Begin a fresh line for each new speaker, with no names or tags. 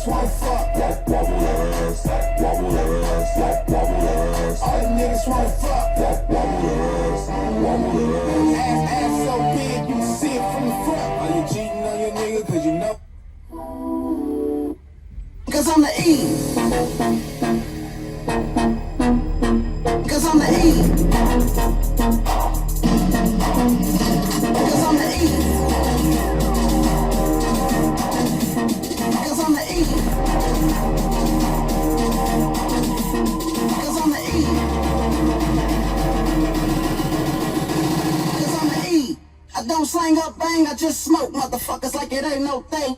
niggas wanna fuck. Wobble that ass, wobble that ass, wobble that ass. All the niggas wanna fuck. Wobble that ass, wobble that ass. Ass so big you can see it from the front. Are you cheating on your nigga cause you know? Cause I'm the E. Cause I'm the E. Cause I'm the E. Cause I'm the E. Cause I'm the E. Cause I'm the E. I don't slang up bang, I just smoke motherfuckers like it ain't no thing.